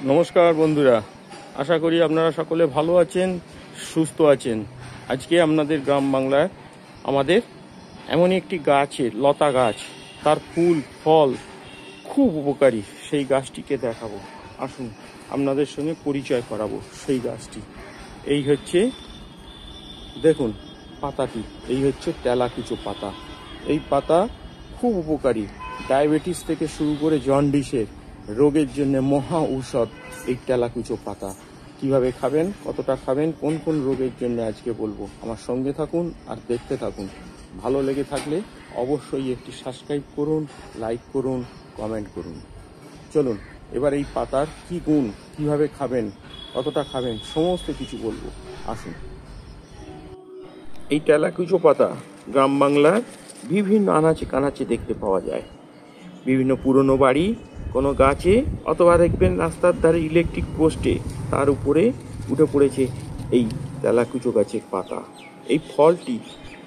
নমস্কার বন্ধুরা, আশা করি আপনারা সকলে ভালো আছেন, সুস্থ আছেন। আজকে আপনাদের গ্রাম বাংলায় আমাদের এমন একটি গাছের লতা গাছ, তার ফুল ফল খুব উপকারী, সেই গাছটিকে দেখাবো। আসুন আপনাদের সঙ্গে পরিচয় করাবো সেই গাছটি। এই হচ্ছে, দেখুন পাতাটি, এই হচ্ছে তেলাকুচো পাতা। এই পাতা খুব উপকারী, ডায়াবেটিস থেকে শুরু করে জন্ডিসের রোগের জন্য মহা ঔষধ এই তেলাকুচো পাতা। কিভাবে খাবেন, কতটা খাবেন, কোন কোন রোগের জন্য আজকে বলবো। আমার সঙ্গে থাকুন আর দেখতে থাকুন। ভালো লেগে থাকলে অবশ্যই একটি সাবস্ক্রাইব করুন, লাইক করুন, কমেন্ট করুন। চলুন এবার এই পাতার কি গুণ, কিভাবে খাবেন, কতটা খাবেন, সমস্ত কিছু বলবো। আসুন। এই তেলাকুচো পাতা গ্রাম বাংলার বিভিন্ন আনাচে কানাচে দেখতে পাওয়া যায়। বিভিন্ন পুরনো বাড়ি, কোনো গাছে, অথবা দেখবেন রাস্তার ধারে ইলেকট্রিক পোস্টে, তার উপরে উঠে পড়েছে এই তেলাকুচো গাছের পাতা। এই ফলটি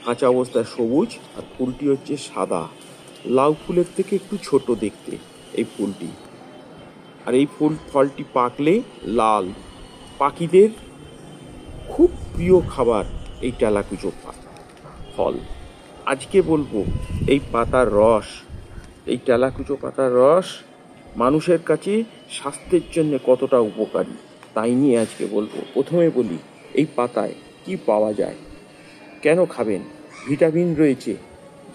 কাঁচা অবস্থায় সবুজ, আর ফুলটি হচ্ছে সাদা, লাউ ফুলের থেকে একটু ছোট দেখতে এই ফুলটি। আর এই ফলটি পাকলে লাল। পাখিদের খুব প্রিয় খাবার এই তেলাকুচো ফল। আজকে বলবো এই পাতার রস, এই তেলাকুচো পাতার রস মানুষের কাছে স্বাস্থ্যের জন্য কতটা উপকারী তাই নিয়ে আজকে বলবো। প্রথমে বলি এই পাতায় কি পাওয়া যায়, কেন খাবেন। ভিটামিন রয়েছে,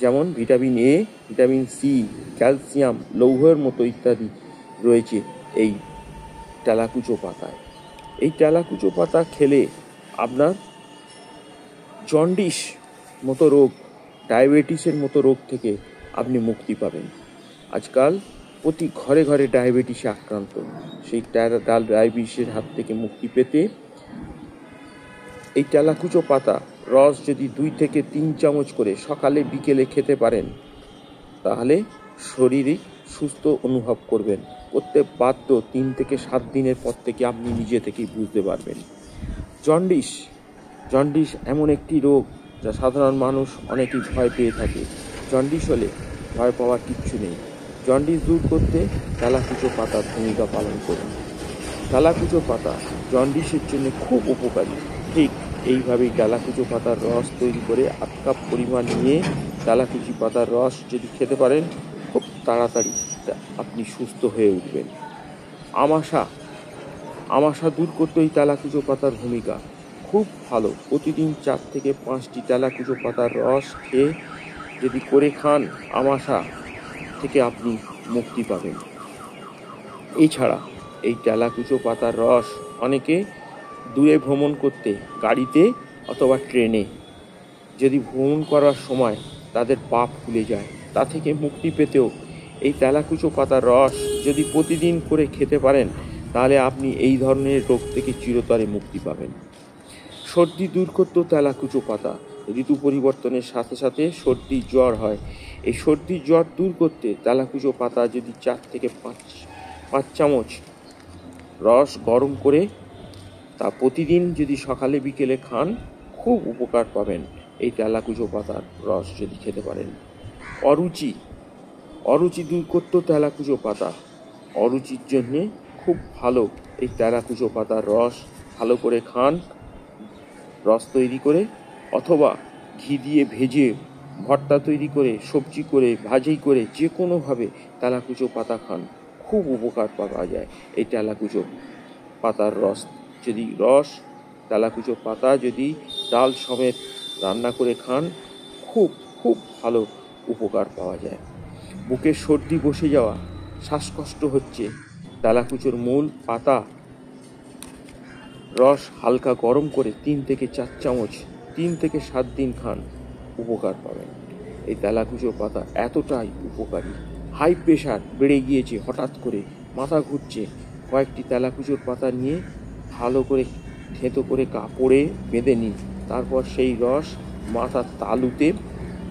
যেমন vitamin A, vitamin C, calcium, লৌহের মতো ইত্যাদি রয়েছে এই তেলাকুচো পাতায়। এই তেলাকুচো পাতা খেলে আপনার জন্ডিস মতো রোগ, ডায়াবেটিসের মতো রোগ থেকে আপনি মুক্তি পাবেন। আজকাল প্রতি ঘরে ঘরে ডায়াবেটিসে আক্রান্ত। সেই ডায়াবেটিসের হাত থেকে মুক্তি পেতে এই তেলাকুচো পাতা রস যদি 2 থেকে 3 চামচ করে সকালে বিকেলে খেতে পারেন, তাহলে শরীরে সুস্থ অনুভব করবেন। করতে বাধ্য 3 থেকে 7 দিনের পর থেকে আপনি নিজে থেকেই বুঝতে পারবেন। জন্ডিস এমন একটি রোগ যা সাধারণ মানুষ অনেকেই ভয় পেয়ে থাকে। জন্ডিস হলে ভয় পাওয়ার কিচ্ছু নেই। জন্ডিস দূর করতে তেলাকুচো পাতার ভূমিকা পালন করুন। তেলাকুচো পাতা জন্ডিসের জন্য খুব উপকারী। ঠিক এইভাবেই তেলাকুচো পাতার রস তৈরি করে 1 কাপ পরিমাণ নিয়ে তেলাকুচি পাতার রস যদি খেতে পারেন, খুব তাড়াতাড়ি আপনি সুস্থ হয়ে উঠবেন। আমাশা দূর করতে ওই তেলাকুচো পাতার ভূমিকা খুব ভালো। প্রতিদিন 4 থেকে 5টি তেলাকুচো পাতার রস খেয়ে যদি করে খান, আমাশা থেকে আপনি মুক্তি পাবেন। এছাড়া এই তেলাকুচো পাতার রস অনেকে দূরে ভ্রমণ করতে, গাড়িতে অথবা ট্রেনে যদি ভ্রমণ করার সময় তাদের পা ফুলে যায়, তা থেকে মুক্তি পেতেও এই তেলাকুচো পাতার রস যদি প্রতিদিন করে খেতে পারেন, তাহলে আপনি এই ধরনের রোগ থেকে চিরতরে মুক্তি পাবেন। সর্দি দূর করতেও তেলাকুচো পাতা, ঋতু পরিবর্তনের সাথে সাথে সর্দি জ্বর হয়, এই সর্দি জ্বর দূর করতে তেলাকুচো পাতা যদি 4 থেকে 5 চামচ রস গরম করে তা প্রতিদিন যদি সকালে বিকেলে খান, খুব উপকার পাবেন এই তেলাকুচো পাতার রস যদি খেতে পারেন। অরুচি দূর করতেও তেলাকুচো পাতা, অরুচির জন্যে খুব ভালো এই তেলাকুচো পাতার রস। ভালো করে খান রস তৈরি করে, অথবা ঘি দিয়ে ভেজে ভর্তা তৈরি করে, সবজি করে, ভাজি করে, যে কোনোভাবে তেলাকুচো পাতা খান, খুব উপকার পাওয়া যায় এই তেলাকুচো পাতার রস। তেলাকুচো পাতা যদি ডাল সমেত রান্না করে খান, খুব খুব ভালো উপকার পাওয়া যায়। বুকের সর্দি বসে যাওয়া, শ্বাসকষ্ট হচ্ছে, তেলাকুচোর মূল পাতা রস হালকা গরম করে 3 থেকে 4 চামচ 3 থেকে 7 দিন খান, উপকার পাবেন। এই তেলাকুচো পাতা এতটাই উপকারী। হাই প্রেশার বেড়ে গিয়েছে, হঠাৎ করে মাথা ঘুরছে, কয়েকটি তেলাকুচোর পাতা নিয়ে ভালো করে থেঁতো করে কাপড়ে বেঁধে নিন, তারপর সেই রস মাথার তালুতে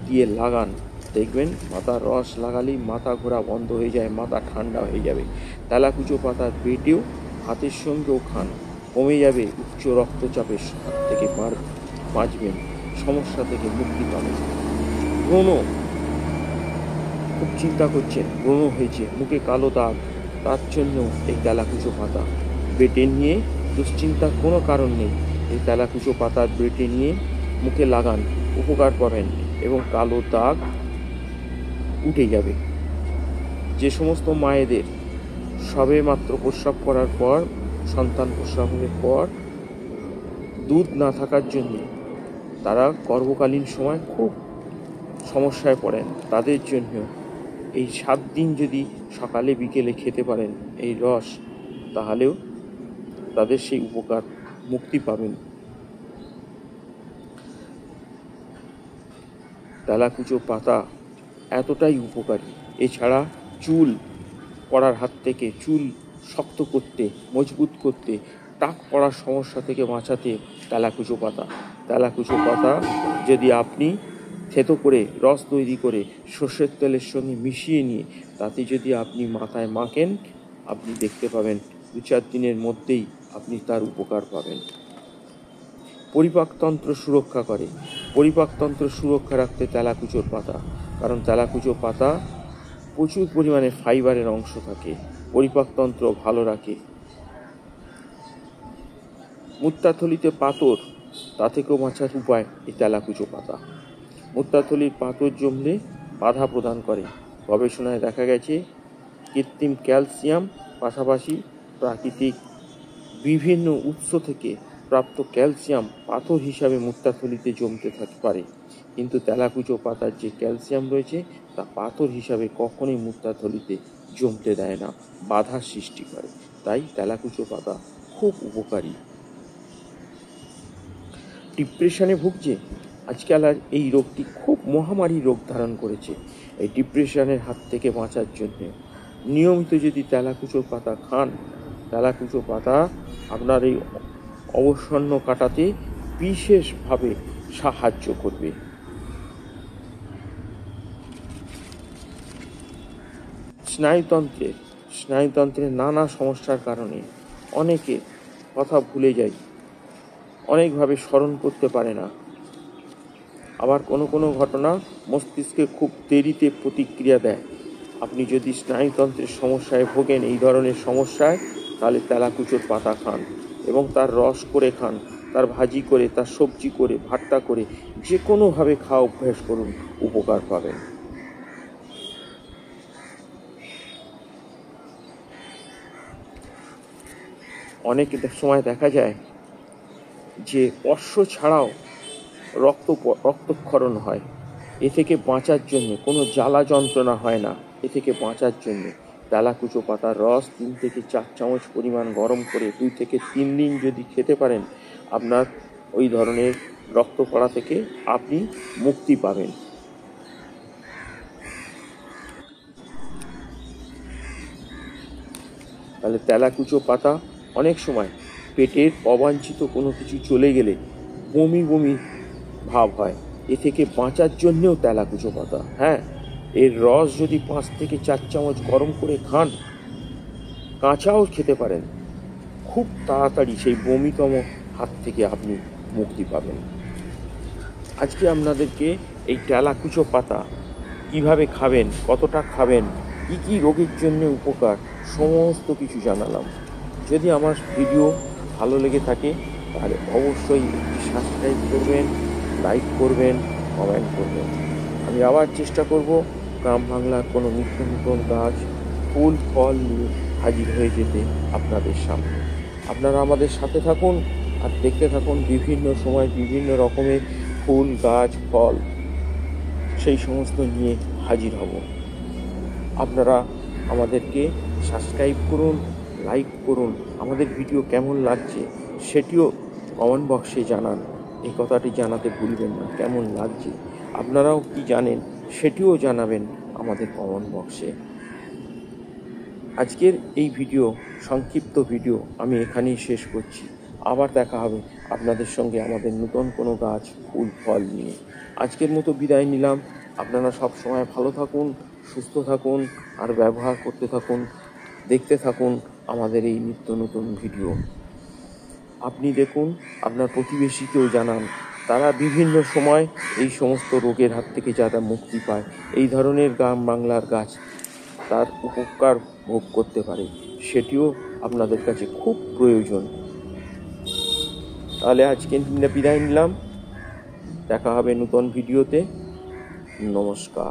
দিয়ে লাগান। দেখবেন মাথার রস লাগালেই মাথা ঘোরা বন্ধ হয়ে যায়, মাথা ঠান্ডা হয়ে যাবে। তেলাকুচো পাতার বেটেও হাতের সঙ্গেও খান, কমে যাবে উচ্চ রক্তচাপের হাত থেকে বাঁচবেন, সমস্যা থেকে মুক্তি পাবেন। ব্রণ, খুব চিন্তা করছেন, ব্রণ হয়েছে, মুখে কালো দাগ, তার জন্য এই তেলাকুচো পাতা বেটে নিয়ে দুশ্চিন্তার কোনো কারণ নেই। এই তেলাকুচো পাতা বেটে নিয়ে মুখে লাগান, উপকার পাবেন এবং কালো দাগ উঠে যাবে। যে সমস্ত মায়েদের সবে মাত্র প্রস্রাব করার পর, সন্তান প্রস্রাবের পর দুধ না থাকার জন্য তারা গর্ভকালীন সময় খুব সমস্যায় পড়েন, তাদের জন্য এই 7 দিন যদি সকালে বিকেলে খেতে পারেন এই রস, তাহলেও তাদের সেই উপকার মুক্তি পাবেন। তেলাকুচো পাতা এতটাই উপকারী। এছাড়া চুল পড়ার হাত থেকে, চুল শক্ত করতে, মজবুত করতে, টাক পড়ার সমস্যা থেকে বাঁচাতে তেলাকুচো পাতা যদি আপনি থেতো করে রস তৈরি করে সর্ষের তেলের সঙ্গে মিশিয়ে নিয়ে তাতে যদি আপনি মাথায় মাখেন, আপনি দেখতে পাবেন 2-4 দিনের মধ্যেই আপনি তার উপকার পাবেন। পরিপাকতন্ত্র সুরক্ষা করে। পরিপাকতন্ত্র সুরক্ষা রাখতে তেলাকুচোর পাতা, কারণ তেলাকুচো পাতা প্রচুর পরিমাণে ফাইবারের অংশ থাকে, পরিপাকতন্ত্র ভালো রাখে। মূত্রাথলিতে পাথর, তা থেকেও বাঁচার উপায় এই তেলাকুচো পাতা। মূত্রাথলির পাথর জমলে বাধা প্রদান করে। গবেষণায় দেখা গেছে কৃত্রিম ক্যালসিয়াম পাশাপাশি প্রাকৃতিক বিভিন্ন উৎস থেকে প্রাপ্ত ক্যালসিয়াম পাথর হিসাবে মূত্রাথলিতে জমতে পারে, কিন্তু তেলাকুচো পাতার যে ক্যালসিয়াম রয়েছে তা পাথর হিসাবে কখনোই মূত্রাথলিতে জমতে দেয় না, বাধার সৃষ্টি করে। তাই তেলাকুচো পাতা খুব উপকারী। ডিপ্রেশনে ভুগছে আজকাল, আর এই রোগটি খুব মহামারী রোগ ধারণ করেছে। এই ডিপ্রেশনের হাত থেকে বাঁচার জন্য নিয়মিত যদি তেলাকুচো পাতা খান, তেলাকুচো পাতা আপনার এই অবসন্ন কাটাতে বিশেষভাবে সাহায্য করবে। স্নায়ুতন্ত্রের নানা সমস্যার কারণে অনেকে কথা ভুলে যায়, অনেকভাবে স্মরণ করতে পারে না। আবার কোনো ঘটনা মস্তিষ্কে খুব দেরিতে প্রতিক্রিয়া দেয়। আপনি যদি স্নায়ুতন্ত্রের সমস্যায় ভোগেন, এই ধরনের সমস্যায়, তাহলে তেলাকুচোর পাতা খান এবং তার রস করে খান, তার ভাজি করে, তার সবজি করে, ভর্তা করে, যে কোনোভাবে খাওয়া অভ্যাস করুন, উপকার পাবেন। অনেক সময় দেখা যায় যে অশ্ব ছাড়াও রক্তক্ষরণ হয়। এ থেকে বাঁচার জন্য, কোনো জ্বালা যন্ত্রণা হয় না, এ থেকে বাঁচার জন্য তেলাকুচো পাতার রস 3 থেকে 4 চামচ পরিমাণ গরম করে 2 থেকে 3 দিন যদি খেতে পারেন, আপনার ওই ধরনের রক্ত পড়া থেকে আপনি মুক্তি পাবেন। তাহলে তেলাকুচো পাতা অনেক সময় পেটের অবাঞ্ছিত কোনো কিছু চলে গেলে বমি ভাব হয়, এ থেকে বাঁচার জন্যেও তেলাকুচো পাতা, এর রস যদি 5 থেকে 4 চামচ গরম করে খান, কাঁচাও খেতে পারেন, খুব তাড়াতাড়ি সেই বমিতম হাত থেকে আপনি মুক্তি পাবেন। আজকে আপনাদেরকে এই তেলাকুচো পাতা কিভাবে খাবেন, কতটা খাবেন, কি রোগের জন্য উপকার, সমস্ত কিছু জানালাম। যদি আমার ভিডিও ভালো লেগে থাকে তাহলে অবশ্যই সাবস্ক্রাইব করবেন, লাইক করবেন, কমেন্ট করবেন। আমি আবার চেষ্টা করব গ্রাম বাংলার কোনো নিত্য নতুন গাছ, ফুল, ফল নিয়ে হাজির হয়ে যেতে আপনাদের সামনে। আপনারা আমাদের সাথে থাকুন আর দেখতে থাকুন বিভিন্ন সময় বিভিন্ন রকমের ফুল, গাছ, ফল, সেই সমস্ত নিয়ে হাজির হব। আপনারা আমাদেরকে সাবস্ক্রাইব করুন, লাইক করুন, আমাদের ভিডিও কেমন লাগছে সেটিও কমেন্ট বক্সে জানান। এই কথাটি জানাতে ভুলবেন না, কেমন লাগছে, আপনারাও কি জানেন সেটিও জানাবেন আমাদের কমেন্ট বক্সে। আজকের এই ভিডিও, সংক্ষিপ্ত ভিডিও আমি এখানেই শেষ করছি। আবার দেখা হবে আপনাদের সঙ্গে আমাদের নতুন কোনো গাছ, ফুল, ফল নিয়ে। আজকের মতো বিদায় নিলাম। আপনারা সব সময় ভালো থাকুন, সুস্থ থাকুন আর ব্যবহার করতে থাকুন, দেখতে থাকুন আমাদের এই নিত্য নতুন ভিডিও। আপনি দেখুন, আপনার প্রতিবেশীকেও জানান, তারা বিভিন্ন সময় এই সমস্ত রোগের হাত থেকে যারা মুক্তি পায়, এই ধরনের গ্রাম বাংলার গাছ তার উপকার ভোগ করতে পারে, সেটিও আপনাদের কাছে খুব প্রয়োজন। তাহলে আজকে বিদায় নিলাম, দেখা হবে নতুন ভিডিওতে। নমস্কার।